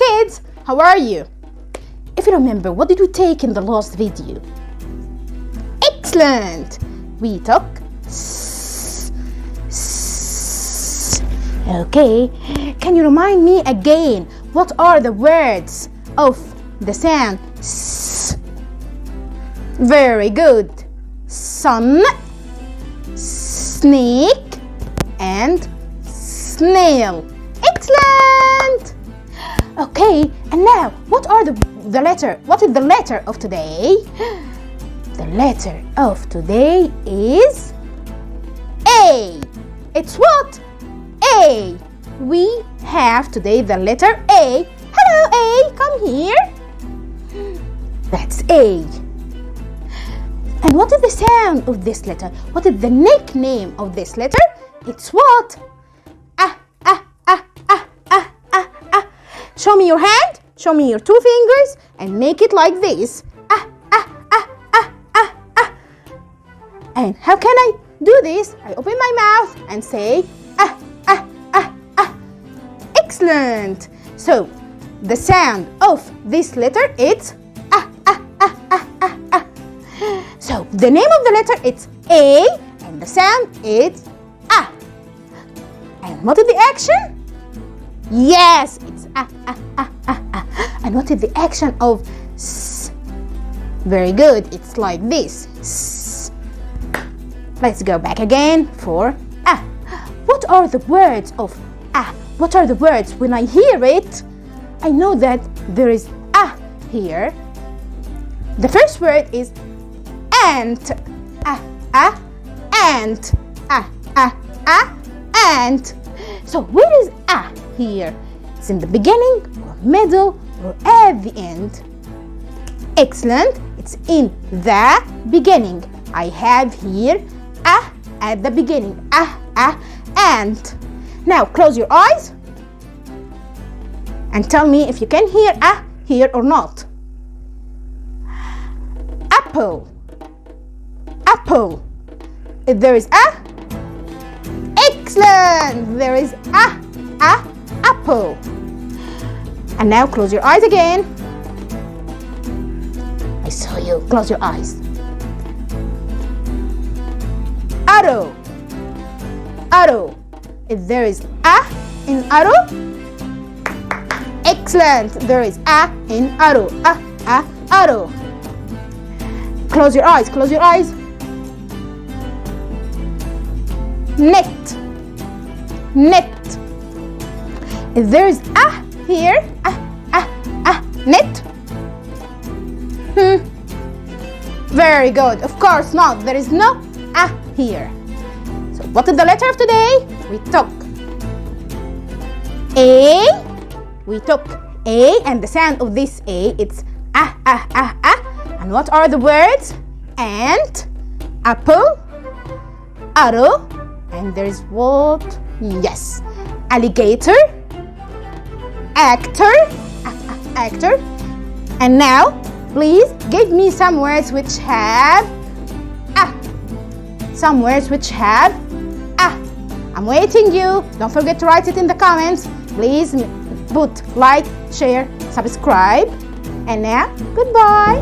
kids, how are you? If you remember, what did we take in the last video? Excellent! We took s. Okay, can you remind me again, what are the words of the sound s? Very good. Sun, snake, and snail. Excellent! Okay, and now what is the letter of today? The letter of today is A. It's what? A. We have today the letter A. Hello A, come here. That's A. And what is the sound of this letter? What is the nickname of this letter? It's what? Show me your hand, show me your two fingers, and make it like this. And how can I do this? I open my mouth and say Excellent. So the sound of this letter is So the name of the letter is A, and the sound is A. And what is the action? Yes, it's A. And what is the action of S? Very good, it's like this. S. Let's go back again for A. What are the words of A? What are the words? When I hear it, I know that there is A here. The first word is ant. Ant. Ant. So where is A here? It's in the beginning, or middle, or at the end. Excellent. It's in the beginning. I have here A at the beginning. Ant. Now close your eyes and tell me if you can hear A here or not. Apple. Apple. If there is A, excellent. There is A, apple. And now close your eyes again. I saw you. Close your eyes. Arrow. Arrow. If there is A in arrow, excellent. There is A in arrow. Arrow. Close your eyes. Close your eyes. Net. Net. If there is A here, net. Very good. Of course not. There is no A here. So what is the letter of today? We took A. We took A, and the sound of this A, it's A. And what are the words? Ant, apple, arrow, and there's what? Yes, alligator, actor. And now, please give me some words which have A. Some words which have A. I'm waiting you. Don't forget to write it in the comments. Please put like, share, subscribe. And now, goodbye.